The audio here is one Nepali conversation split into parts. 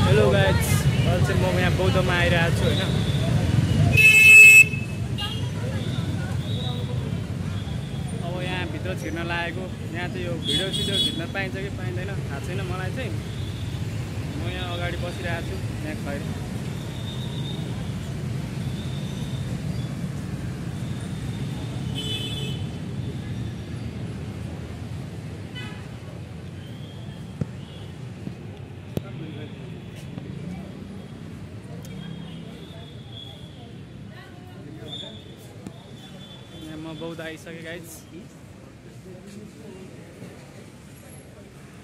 हेलो गाइज, अहिले चाहिँ म यहाँ बौद्धमा आइरहेको छु होइन। अब यहाँ भित्र छिर्न लागेको, यहाँ चाहिँ यो भिडियो सिडियो खिच्न पाइन्छ कि पाइँदैन थाहा छैन मलाई चाहिँ। म यहाँ अगाडि बसिरहेको छु, यहाँ खैर बौद्ध आइसके गाइज।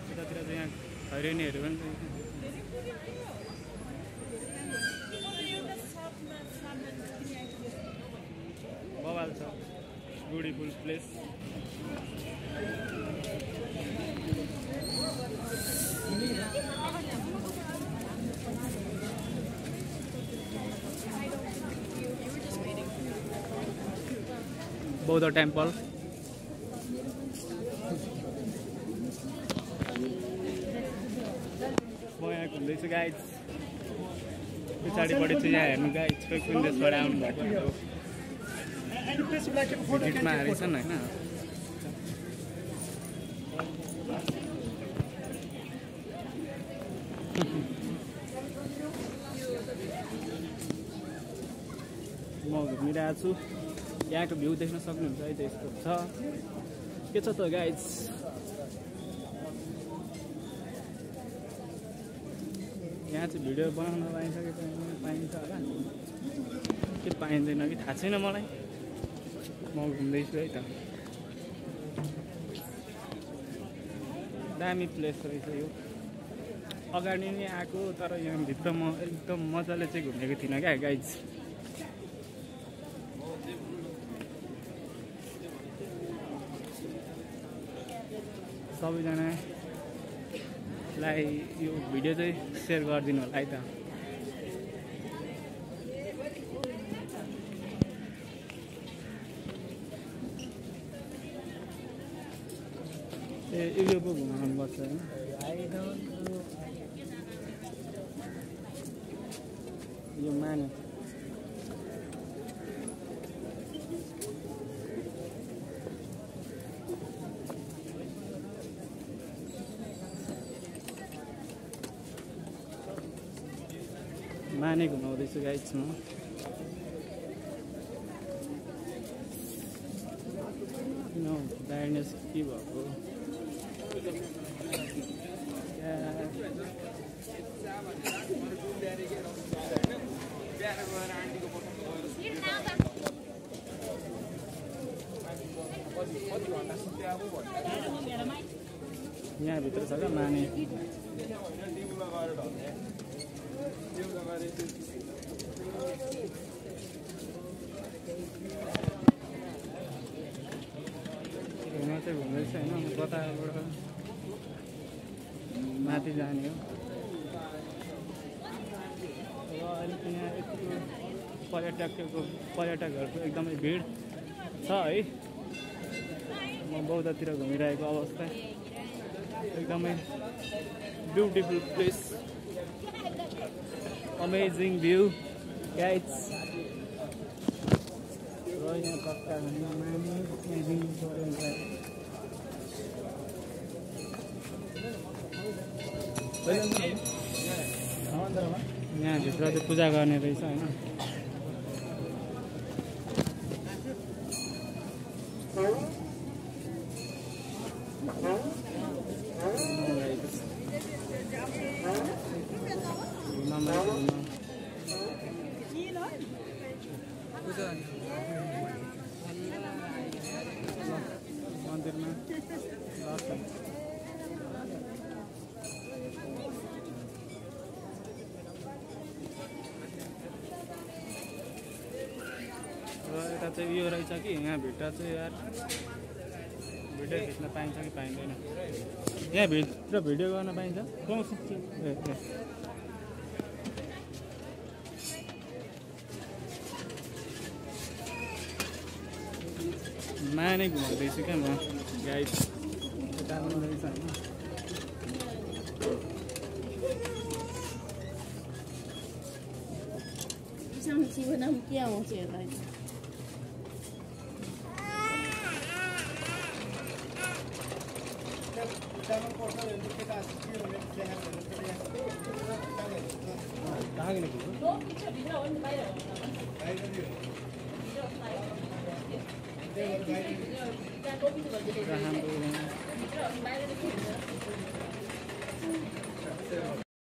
यतातिर चाहिँ यहाँ खैरेनीहरू पनि बवाल छ, ब्युटिफुल प्लेस। बौद्ध टेम्पल म यहाँ घुम्दैछु गाइज। पछाडिपट्टि चाहिँ यहाँ हेर्नु गाइज, कोही कुन देशबाट आउनु भएको भिजिटमा रहेछन् होइन। म घुमिरहेको छु, यहाँको भ्यू देख्न सक्नुहुन्छ है, त्यस्तो छ। के छ त गाइज, यहाँ चाहिँ भिडियो बनाउन पाइन्छ कि पाइन्छ होला, के पाइँदैन कि थाहा छैन मलाई। म घुम्दैछु है त, दामी प्लेस रहेछ यो। अगाडि नै आएको, तर यहाँ भित्र म एकदम मजाले चाहिँ घुमेको थिइनँ क्या गाइज। सबैजनालाई यो भिडियो चाहिँ सेयर गरिदिनु होला है त। यो पो घुमाउनुपर्छ होइन। यो माने माने घुमाउँदैछु गाइज म। किन ब्राइटनेस के भएको यहाँ भित्र छ क्या माने। चाहिँ घुम्दैछ होइन, कताबाट माथि जाने हो। र अहिले चाहिँ यहाँ यतिको पर्यटकहरूको एकदमै भिड छ है। म बौद्धतिर घुमिरहेको अवस्था, एकदमै beautiful place, amazing view guys. र यहाँ कता यहाँ भित्र चाहिँ पूजा गर्ने रहेछ होइन। मन्दिरमा दर्शन र यता चाहिँ यो रहेछ कि यहाँ भित्र चाहिँ यार भिडियो खिच्न पाइन्छ कि पाइँदैन। यहाँ भित्र भिडियो गर्न पाइन्छ। माने घुमाउँदैछु क्या म गाइड। यता रहेछ होइन। 上机会那么叫我觉得。Alhamdulillah.